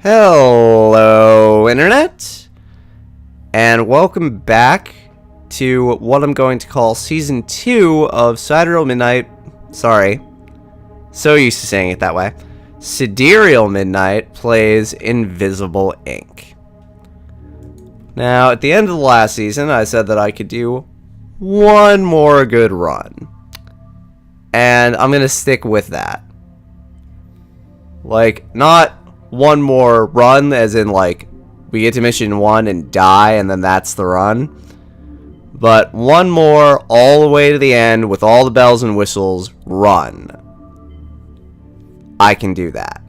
Hello, Internet, and welcome back to what I'm going to call Season 2 of Sidereal Midnight. Sorry, so used to saying it that way. Sidereal Midnight plays Invisible Ink. Now, at the end of the last season, I said that I could do one more good run, and I'm going to stick with that. Like, not one more run as in like we get to mission 1 and die and then that's the run, but one more all the way to the end with all the bells and whistles run. I can do that.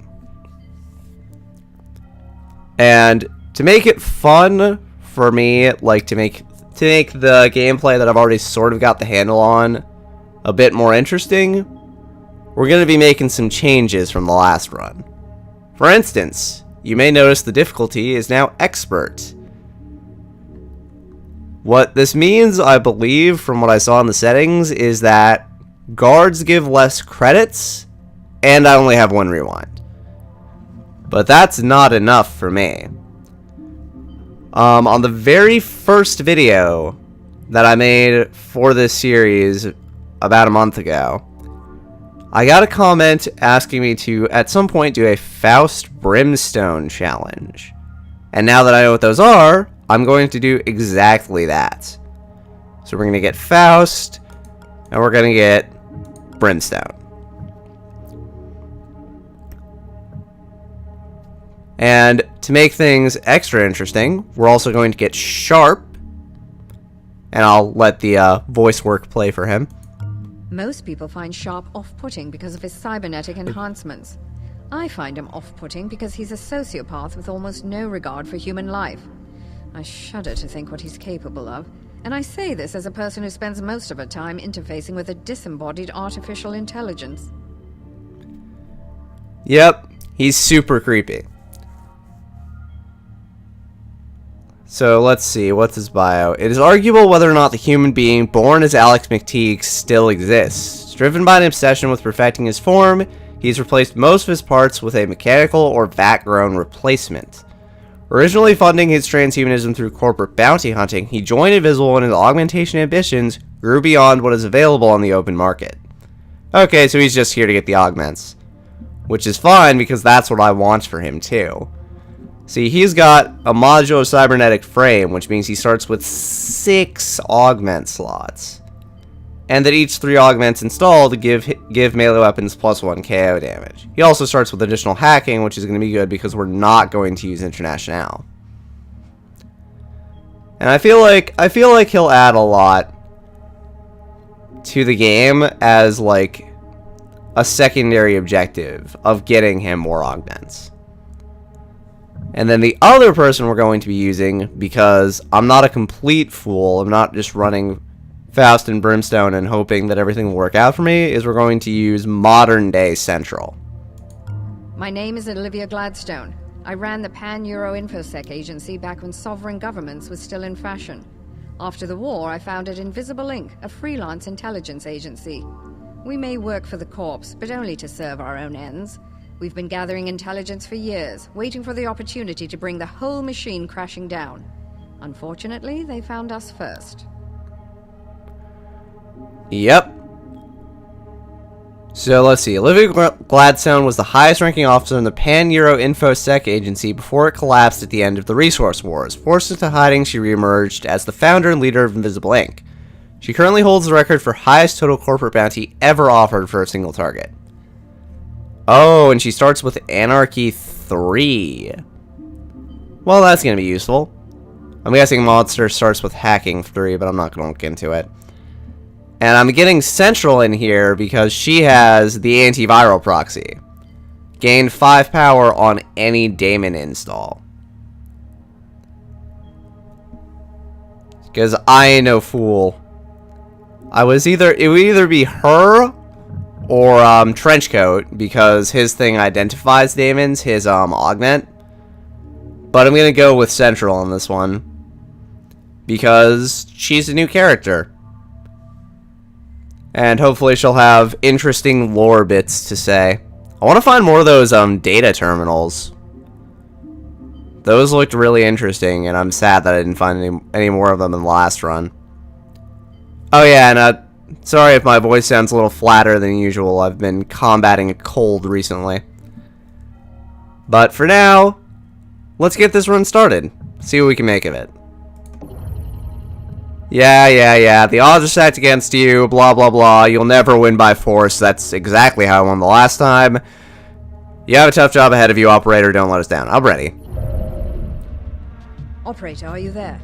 And to make it fun for me, like to make the gameplay that I've already sort of got the handle on a bit more interesting, we're going to be making some changes from the last run. For instance, you may notice the difficulty is now Expert. What this means, I believe, from what I saw in the settings, is that guards give less credits, and I only have one rewind. But that's not enough for me. On the very first video that I made for this series about a month ago, I got a comment asking me to, at some point, do a Faust Brimstone challenge. And now that I know what those are, I'm going to do exactly that. So we're going to get Faust, and we're going to get Brimstone. And to make things extra interesting, we're also going to get Sharp, and I'll let the voice work play for him. Most people find Sharp off-putting because of his cybernetic enhancements. I find him off-putting because he's a sociopath with almost no regard for human life. I shudder to think what he's capable of, and I say this as a person who spends most of her time interfacing with a disembodied artificial intelligence. Yep, he's super creepy. So let's see, what's his bio? It is arguable whether or not the human being born as Alex McTeague still exists. Driven by an obsession with perfecting his form, he's replaced most of his parts with a mechanical or vat-grown replacement. Originally funding his transhumanism through corporate bounty hunting, he joined Invisible when his augmentation ambitions grew beyond what is available on the open market. Okay, so he's just here to get the augments. Which is fine, because that's what I want for him too. See, he's got a modular cybernetic frame, which means he starts with 6 augment slots. And that each 3 augments installed give melee weapons +1 KO damage. He also starts with additional hacking, which is going to be good because we're not going to use International. And I feel like he'll add a lot to the game as like a secondary objective of getting him more augments. And then the other person we're going to be using, because I'm not a complete fool, I'm not just running Faust and Brimstone and hoping that everything will work out for me, is we're going to use modern-day Central. My name is Olivia Gladstone. I ran the Pan-Euro InfoSec agency back when sovereign governments was still in fashion. After the war, I founded Invisible Inc., a freelance intelligence agency. We may work for the Corps, but only to serve our own ends. We've been gathering intelligence for years, waiting for the opportunity to bring the whole machine crashing down. Unfortunately, they found us first. Yep. So let's see. Olivia Gladstone was the highest ranking officer in the Pan-Euro InfoSec agency before it collapsed at the end of the Resource Wars. Forced into hiding, she reemerged as the founder and leader of Invisible Inc. She currently holds the record for highest total corporate bounty ever offered for a single target. Oh, and she starts with Anarchy 3. Well, that's going to be useful. I'm guessing Monster starts with Hacking 3, but I'm not going to look into it. And I'm getting Central in here because she has the antiviral proxy. Gain 5 power on any daemon install. Because I ain't no fool. It would either be her or Trenchcoat, because his thing identifies daemons, his augment. But I'm going to go with Central on this one, because she's a new character. And hopefully she'll have interesting lore bits to say. I want to find more of those data terminals. Those looked really interesting, and I'm sad that I didn't find any more of them in the last run. Oh yeah, and sorry if my voice sounds a little flatter than usual. I've been combating a cold recently. But for now, let's get this run started. See what we can make of it. Yeah. The odds are stacked against you, blah, blah, blah. You'll never win by force. That's exactly how I won the last time. You have a tough job ahead of you, operator. Don't let us down. I'm ready. Operator, are you there?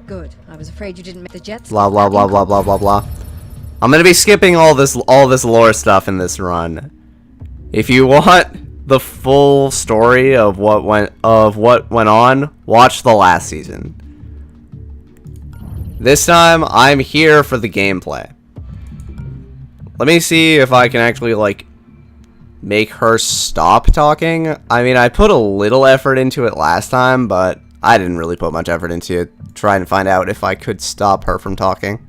Good. I was afraid you didn't make the jets. Blah, blah, blah, blah, blah, blah, blah. I'm gonna be skipping all this lore stuff in this run. If you want the full story of what went on, watch the last season. This time, I'm here for the gameplay. Let me see if I can actually, like, make her stop talking. I mean, I put a little effort into it last time, but I didn't really put much effort into it, trying to find out if I could stop her from talking.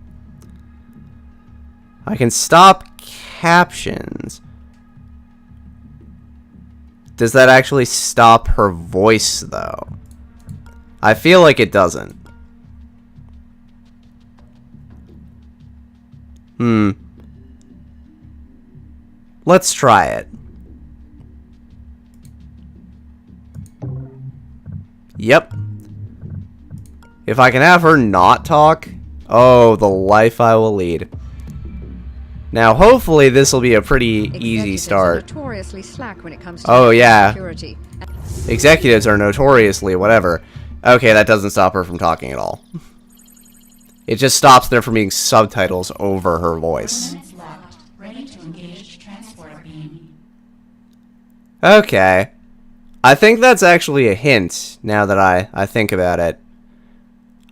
I can stop captions. Does that actually stop her voice, though? I feel like it doesn't. Let's try it. Yep. If I can have her not talk, oh, the life I will lead. Now, hopefully, this will be a pretty easy start. Notoriously slack when it comes to oh, yeah. security. Executives are notoriously whatever. Okay, that doesn't stop her from talking at all. It just stops there from being subtitles over her voice. Ready to engage transport beam. Okay. I think that's actually a hint, now that I think about it.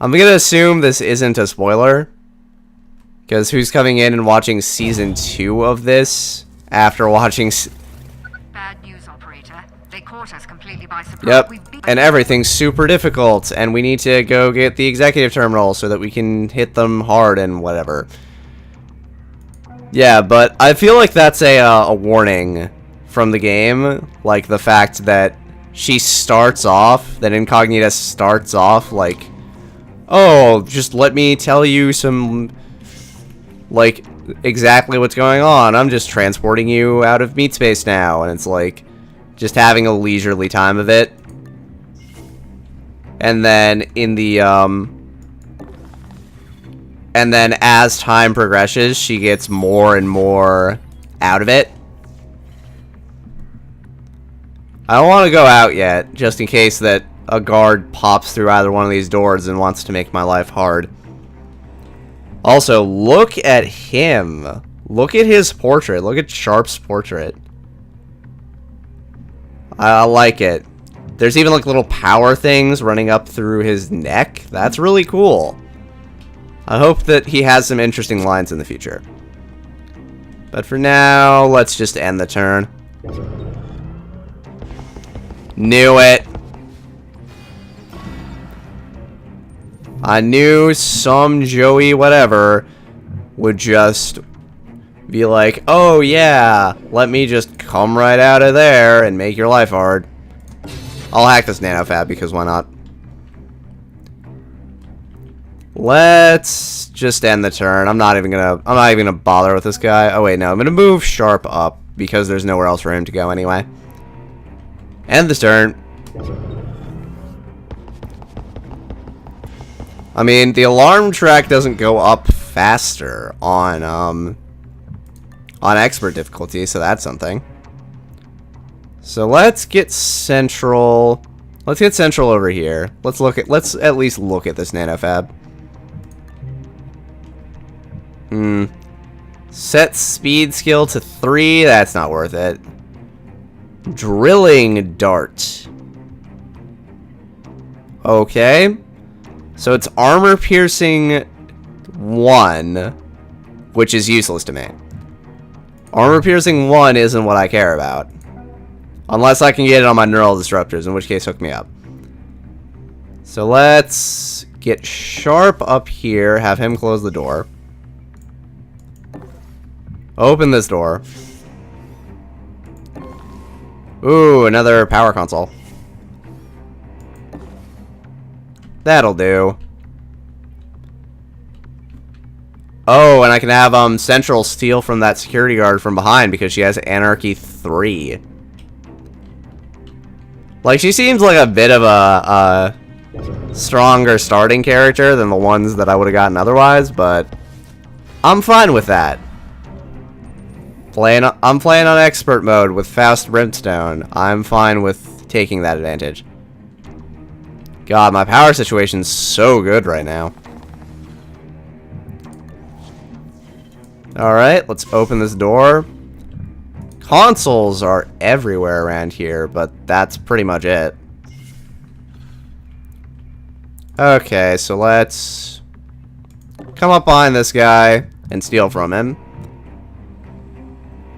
I'm gonna assume this isn't a spoiler. Because who's coming in and watching Season 2 of this after watching... Bad news, operator. They caught us completely by surprise. Yep, and everything's super difficult, and we need to go get the executive terminal so that we can hit them hard and whatever. Yeah, but I feel like that's a warning from the game. Like, the fact that she starts off, that Incognita starts off like, oh, just let me tell you some... like, exactly what's going on. I'm just transporting you out of meat space now. And it's like, just having a leisurely time of it. And then in the, and then as time progresses, she gets more and more out of it. I don't want to go out yet, just in case that a guard pops through either one of these doors and wants to make my life hard. Also, look at him. Look at his portrait. Look at Sharp's portrait. I like it. There's even like little power things running up through his neck. That's really cool. I hope that he has some interesting lines in the future. But for now, let's just end the turn. Knew it. I knew some Joey whatever would just be like, oh yeah, let me just come right out of there and make your life hard. I'll hack this nanofab because why not? Let's just end the turn. I'm not even gonna bother with this guy. Oh wait, no, I'm gonna move Sharp up because there's nowhere else for him to go anyway. End this turn. I mean, the alarm track doesn't go up faster on expert difficulty, so that's something. So let's get central. Let's get central over here. Let's at least look at this nanofab. Set speed skill to 3. That's not worth it. Drilling dart. Okay. So it's armor piercing 1, which is useless to me. Armor piercing 1 isn't what I care about. Unless I can get it on my neural disruptors, in which case hook me up. So let's get Sharp up here, have him close the door. Open this door. Ooh, another power console. That'll do. Oh, and I can have Central steal from that security guard from behind because she has Anarchy 3. Like, she seems like a bit of a stronger starting character than the ones that I would have gotten otherwise, but I'm fine with that. I'm playing on expert mode with Faust Brimstone. I'm fine with taking that advantage. God, my power situation's so good right now. Alright, let's open this door. Consoles are everywhere around here, but that's pretty much it. Okay, so let's come up behind this guy and steal from him.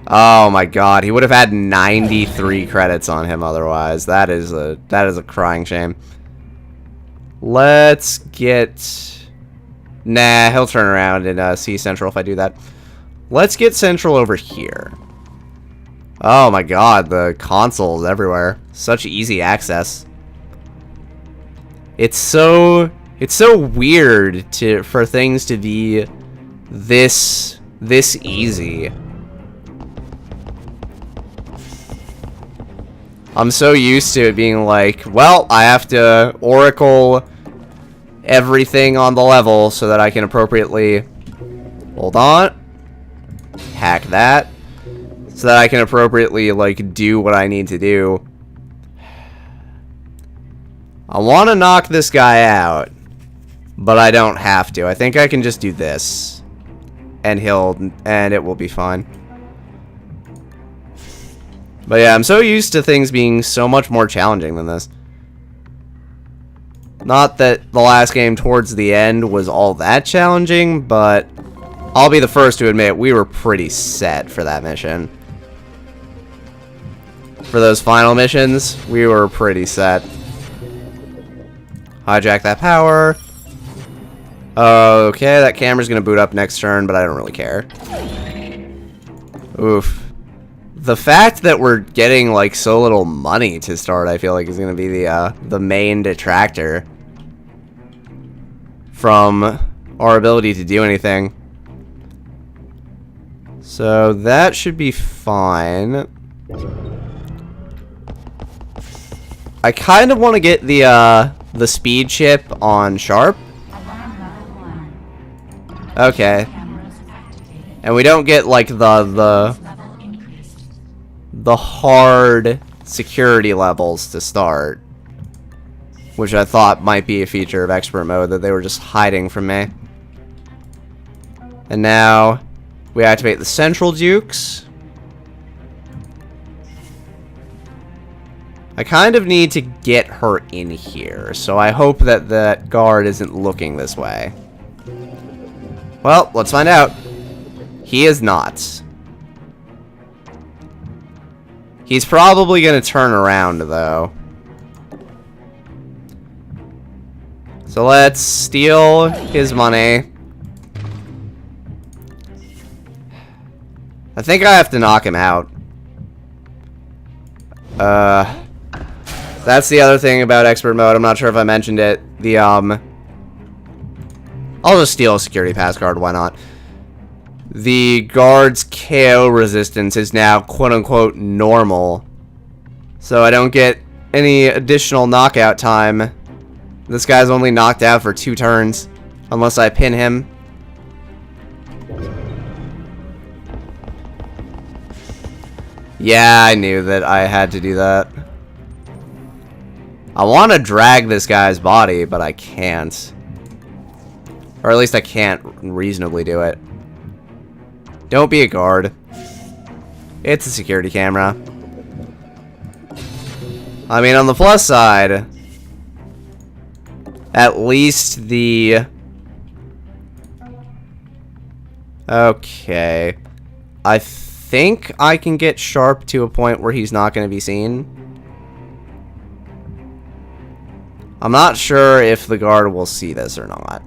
Oh my god, he would have had 93 credits on him otherwise. That is a crying shame. Let's get... Nah, he'll turn around and see Central if I do that. Let's get Central over here. Oh my god, the console's everywhere. Such easy access. It's so weird for things to be this easy. I'm so used to it being like, well, I have to oracle everything on the level so that I can appropriately... Hold on. Hack that. So that I can appropriately, like, do what I need to do. I want to knock this guy out, but I don't have to. I think I can just do this. And it will be fine. But yeah, I'm so used to things being so much more challenging than this. Not that the last game towards the end was all that challenging, but I'll be the first to admit we were pretty set for that mission. For those final missions, we were pretty set. Hijack that power. Okay, that camera's gonna boot up next turn, but I don't really care. Oof. The fact that we're getting, like, so little money to start, I feel like is gonna be the main detractor from our ability to do anything. So that should be fine. I kind of want to get the speed chip on Sharp. Okay. And we don't get like the hard security levels to start, which I thought might be a feature of expert mode that they were just hiding from me. And now we activate the Central Dukes. I kind of need to get her in here, so I hope that that guard isn't looking this way. Well, let's find out. He is not. He's probably going to turn around, though. So let's steal his money. I think I have to knock him out. That's the other thing about expert mode. I'm not sure if I mentioned it. I'll just steal a security pass card, why not? The guard's KO resistance is now quote-unquote normal. So I don't get any additional knockout time. This guy's only knocked out for 2 turns. Unless I pin him. Yeah, I knew that I had to do that. I want to drag this guy's body, but I can't. Or at least I can't reasonably do it. Don't be a guard. It's a security camera. I mean, on the plus side, at least the... Okay. I think I can get Sharp to a point where he's not going to be seen. I'm not sure if the guard will see this or not.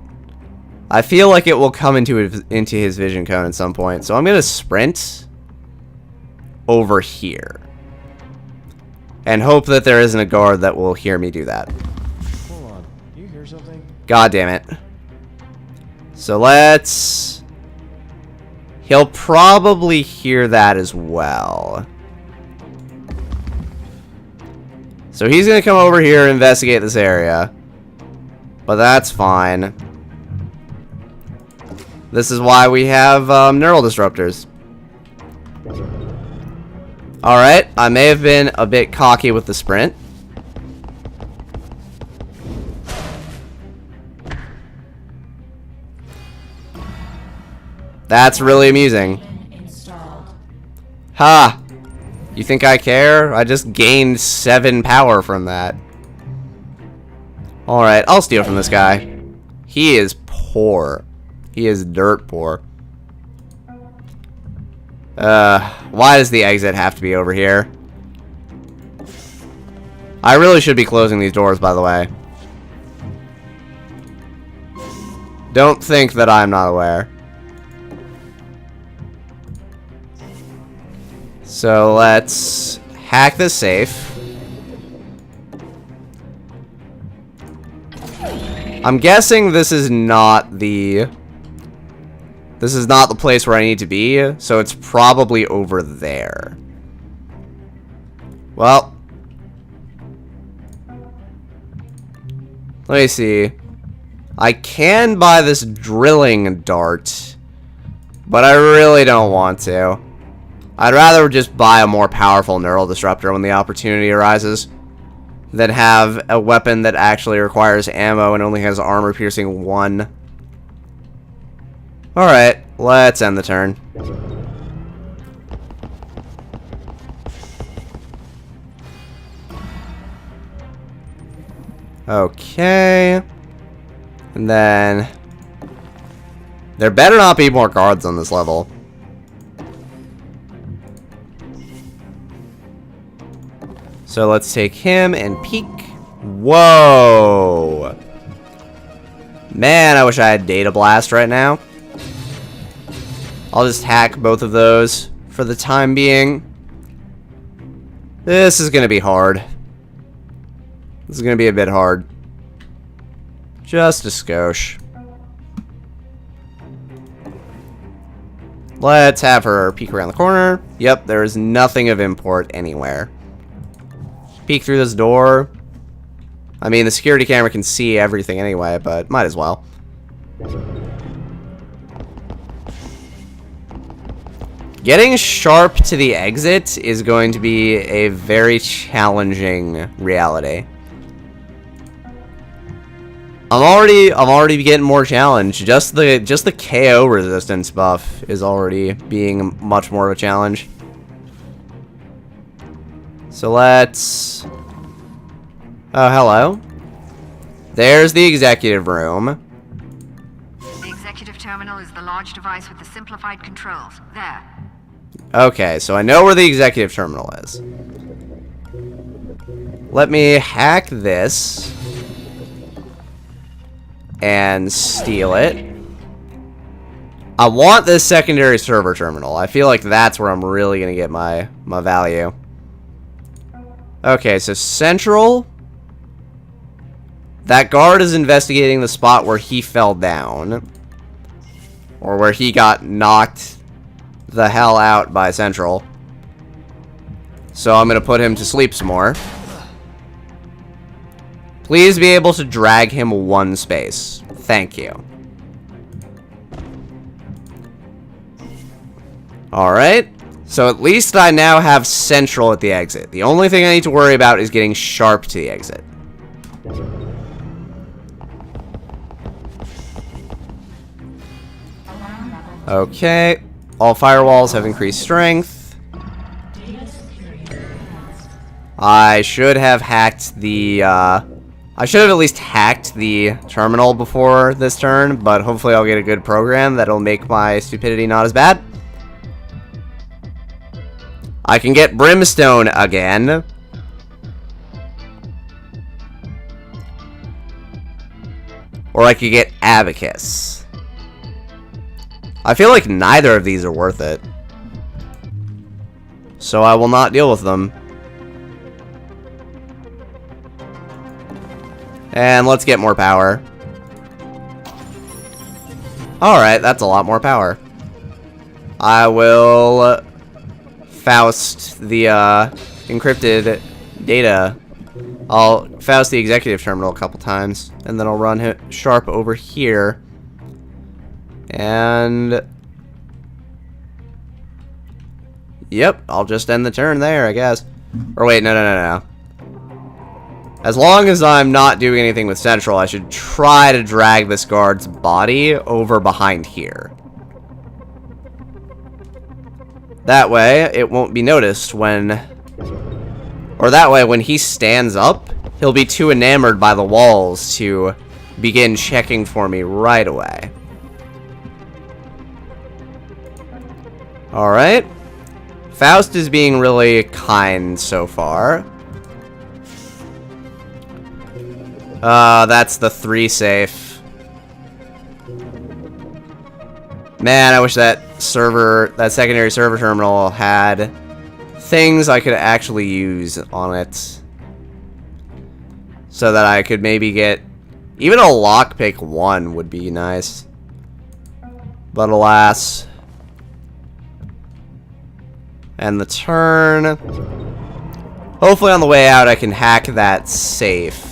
I feel like it will come into his vision cone at some point, so I'm going to sprint over here. And hope that there isn't a guard that will hear me do that. Hold on. You hear something? God damn it. So let's... He'll probably hear that as well. So he's going to come over here and investigate this area. But that's fine. This is why we have neural disruptors. Alright, I may have been a bit cocky with the sprint. That's really amusing. Ha! You think I care? I just gained 7 power from that. Alright, I'll steal from this guy. He is poor. He is dirt poor. Why does the exit have to be over here? I really should be closing these doors, by the way. Don't think that I'm not aware. So let's hack the safe. I'm guessing this is not the place where I need to be, so it's probably over there. Well, let me see. I can buy this drilling dart, but I really don't want to. I'd rather just buy a more powerful neural disruptor when the opportunity arises than have a weapon that actually requires ammo and only has armor piercing 1. Alright, let's end the turn. Okay. And then... there better not be more guards on this level. So let's take him and peek. Whoa! Man, I wish I had Data Blast right now. I'll just hack both of those for the time being. This is going to be hard. This is going to be a bit hard. Just a skosh. Let's have her peek around the corner. Yep, there is nothing of import anywhere. Peek through this door. I mean, the security camera can see everything anyway, but might as well. Getting sharp to the exit is going to be a very challenging reality. I'm already getting more challenged. Just the KO resistance buff is already being much more of a challenge. So let's... oh, hello. There's the executive room. The executive terminal is the large device with the simplified controls. There. Okay, so I know where the executive terminal is. Let me hack this. And steal it. I want this secondary server terminal. I feel like that's where I'm really going to get my value. Okay, so central. That guard is investigating the spot where he fell down. Or where he got knocked the hell out by central. So I'm going to put him to sleep some more. Please be able to drag him 1 space. Thank you. Alright. So at least I now have central at the exit. The only thing I need to worry about is getting sharp to the exit. Okay. All firewalls have increased strength. I should have hacked the, I should have at least hacked the terminal before this turn, but hopefully I'll get a good program that'll make my stupidity not as bad. I can get Brimstone again. Or I could get Abacus. I feel like neither of these are worth it. So I will not deal with them. And let's get more power. Alright, that's a lot more power. I will Faust the encrypted data. I'll Faust the executive terminal a couple times, and then I'll run Sharp over here. And yep, I'll just end the turn there, I guess. Or wait, no. As long as I'm not doing anything with Central, I should try to drag this guard's body over behind here. That way, it won't be noticed when... Or that way, when he stands up, he'll be too enamored by the walls to begin checking for me right away. Alright. Faust is being really kind so far. That's the 3 safe. Man, I wish that secondary server terminal had things I could actually use on it. So that I could maybe get... Even a lockpick 1 would be nice. But alas... And the turn. Hopefully on the way out I can hack that safe.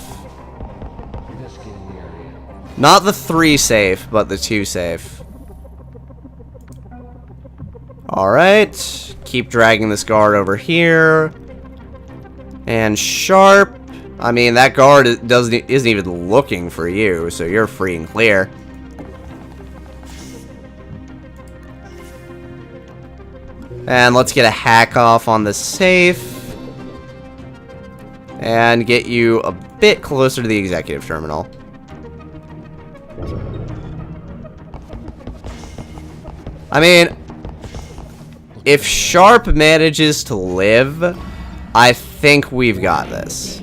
Not the 3 safe, but the 2 safe. Alright. Keep dragging this guard over here. And Sharp. I mean, that guard isn't even looking for you, so you're free and clear. And let's get a hack off on the safe. And get you a bit closer to the executive terminal. I mean, if Sharp manages to live, I think we've got this.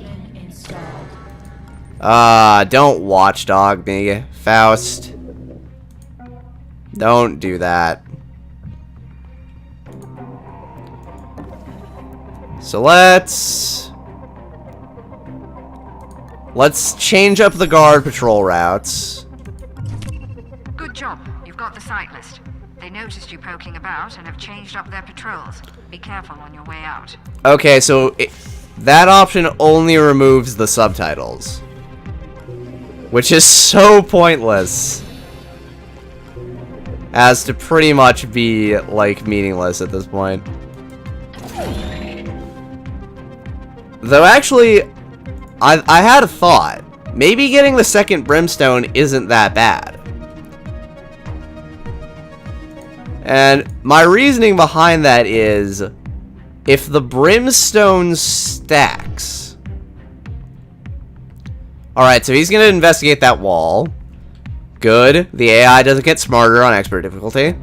Don't watchdog me, Faust. Don't do that. So let's change up the guard patrol routes. Good job. You've got the site list. They noticed you poking about and have changed up their patrols. Be careful on your way out. Okay, so that option only removes the subtitles, which is so pointless as to pretty much be, like, meaningless at this point. Though actually, I had a thought. Maybe getting the second brimstone isn't that bad. And my reasoning behind that is, if the brimstone stacks... Alright, so he's going to investigate that wall. Good. The AI doesn't get smarter on expert difficulty.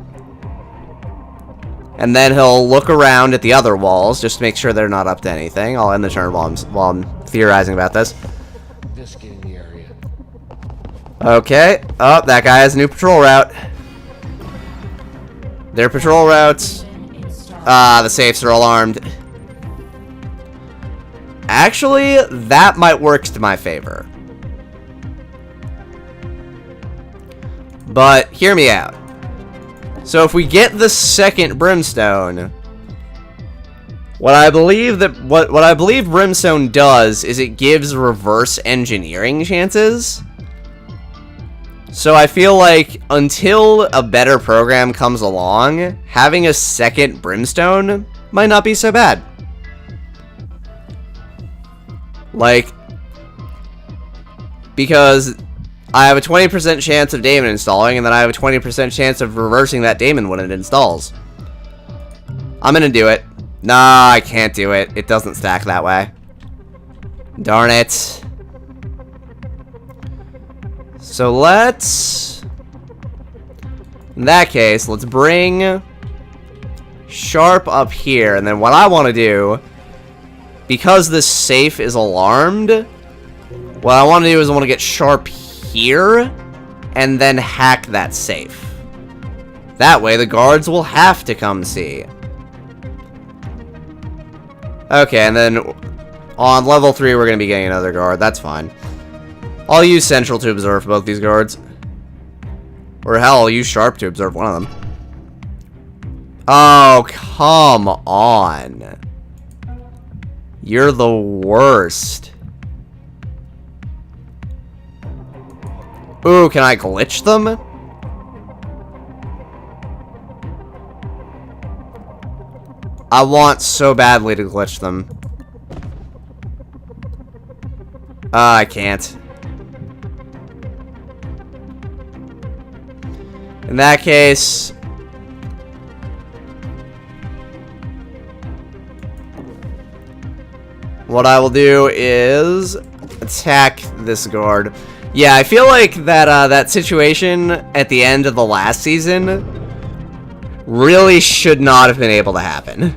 And then he'll look around at the other walls, just to make sure they're not up to anything. I'll end the turn while I'm theorizing about this. Okay. Oh, that guy has a new patrol route. Their patrol routes... the safes are alarmed. Actually, that might work to my favor. But, hear me out. So if we get the second brimstone, what I believe brimstone does is it gives reverse engineering chances. So I feel like until a better program comes along, having a second brimstone might not be so bad. Like, because I have a 20% chance of daemon installing, and then I have a 20% chance of reversing that daemon when it installs. I'm gonna do it. Nah, I can't do it. It doesn't stack that way. Darn it. So let's... In that case, let's bring Sharp up here, and then what I want to do, because this safe is alarmed, what I want to do is I want to get Sharp here, and then hack that safe. That way the guards will have to come see. Okay, and then on level 3 we're going to be getting another guard. That's fine. I'll use Central to observe both these guards. Or hell, I'll use Sharp to observe one of them. Oh, come on. You're the worst. Ooh, can I glitch them? I want so badly to glitch them. I can't. In that case... what I will do is attack this guard. Yeah, I feel like that that situation at the end of the last season really should not have been able to happen.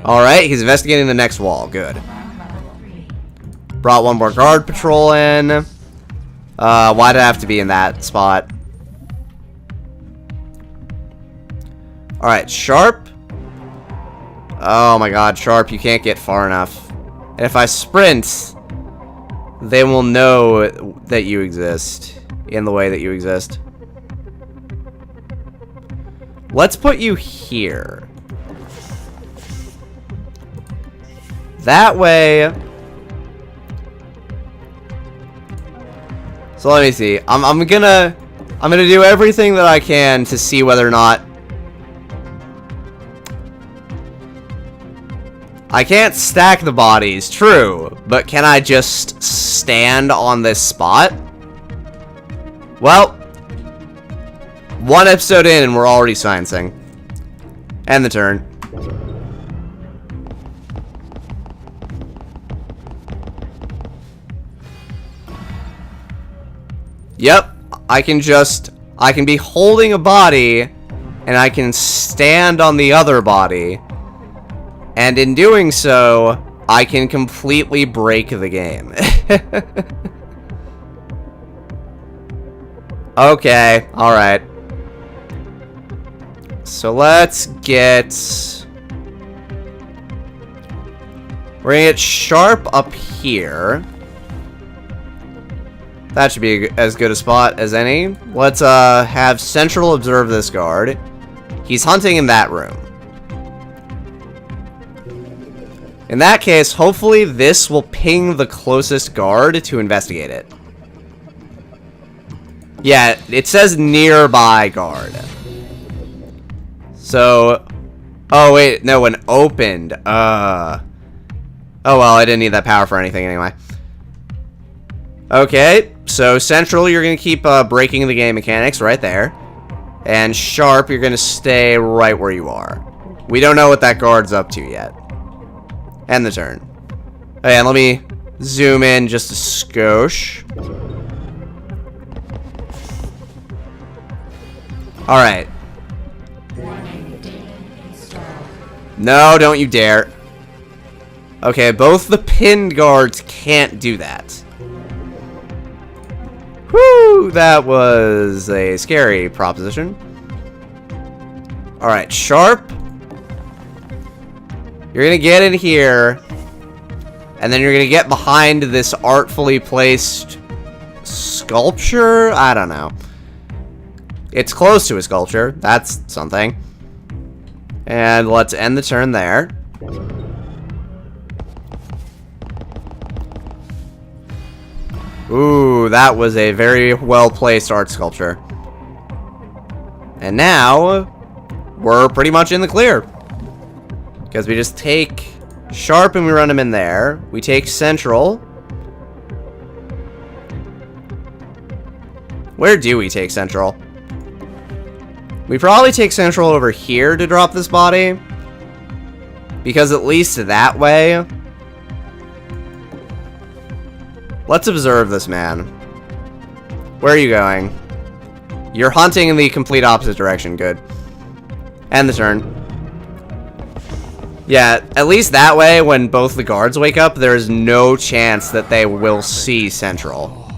Alright, he's investigating the next wall. Good. Brought one more guard patrol in. Why'd it have to be in that spot? Alright, Sharp. Oh my god, Sharp, you can't get far enough. And if I sprint, they will know that you exist in the way that you exist. Let's put you here. That way... so let me see. I'm gonna do everything that I can to see whether or not I can't stack the bodies, true, but can I just stand on this spot? Well, one episode in and we're already sciencing. End the turn. Yep, I can be holding a body and I can stand on the other body. And in doing so, I can completely break the game. Okay, alright. So let's get... we're gonna get Sharp up here. That should be as good a spot as any. Let's have Central observe this guard. He's hunting in that room. In that case, hopefully this will ping the closest guard to investigate it. Yeah, it says nearby guard. So... oh wait, no, when opened. Oh well, I didn't need that power for anything anyway. Okay, so Central, you're going to keep breaking the game mechanics right there. And Sharp, you're going to stay right where you are. We don't know what that guard's up to yet. End the turn. Okay, and let me zoom in just a skosh. Alright. No, don't you dare. Okay, both the pinned guards can't do that. Whew, that was a scary proposition. Alright, Sharp. You're gonna get in here, and then you're gonna get behind this artfully placed sculpture? I don't know. It's close to a sculpture. That's something. And let's end the turn there. Ooh, that was a very well-placed art sculpture. And now, we're pretty much in the clear. Because we just take Sharp and we run him in there. We take Central. Where do we take Central? We probably take Central over here to drop this body. Because at least that way... let's observe this man. Where are you going? You're hunting in the complete opposite direction. Good. End the turn. Yeah, at least that way, when both the guards wake up, there's no chance that they will see Central.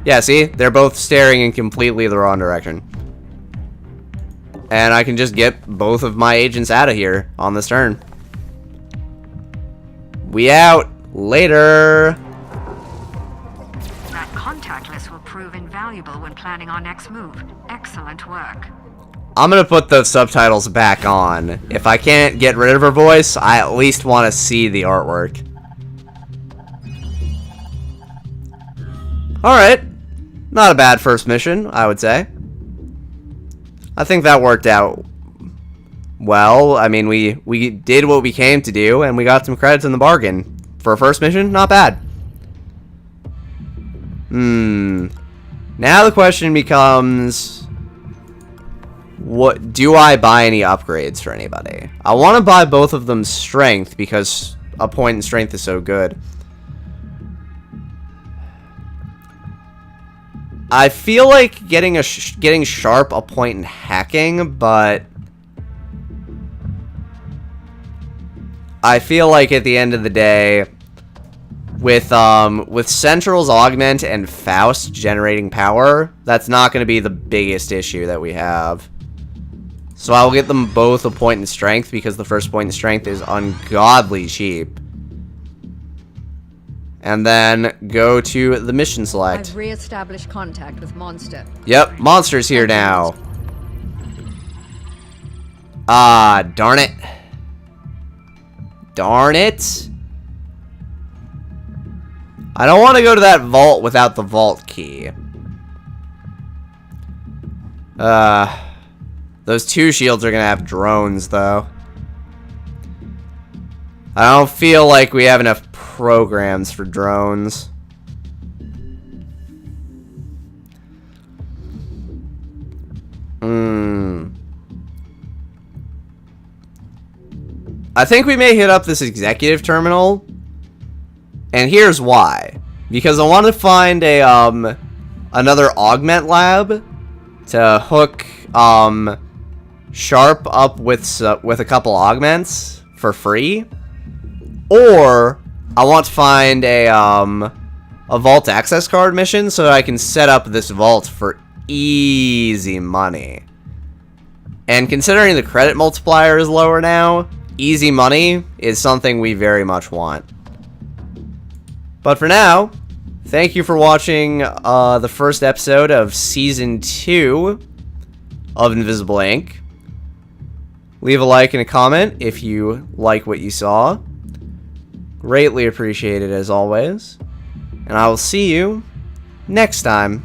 Yeah, see? They're both staring in completely the wrong direction. And I can just get both of my agents out of here on this turn. We out. Later. That contact list will prove invaluable when planning our next move. Excellent work. I'm gonna put those subtitles back on. If I can't get rid of her voice, I at least want to see the artwork. Alright. Not a bad first mission, I would say. I think that worked out well. I mean, we did what we came to do, and we got some credits in the bargain. For a first mission, not bad. Now the question becomes... what do I buy any upgrades for anybody? I want to buy both of them strength because a point in strength is so good. I feel like getting sharp a point in hacking, but I feel like at the end of the day, with Central's augment and Faust generating power, that's not going to be the biggest issue that we have. So I'll get them both a point in strength because the first point in strength is ungodly cheap. And then go to the mission select. I've re-established contact with Monster. Yep, Monster's here now. Ah, darn it. Darn it. I don't want to go to that vault without the vault key. Those two shields are going to have drones, though. I don't feel like we have enough programs for drones. I think we may hit up this executive terminal. And here's why. Because I want to find a, another augment lab to hook, Sharp up with a couple augments for free. Or I want to find a vault access card mission so that I can set up this vault for easy money. And considering the credit multiplier is lower now, easy money is something we very much want. But for now, thank you for watching the first episode of Season 2 of Invisible Inc. Leave a like and a comment if you like what you saw. Greatly appreciated as always. And I will see you next time.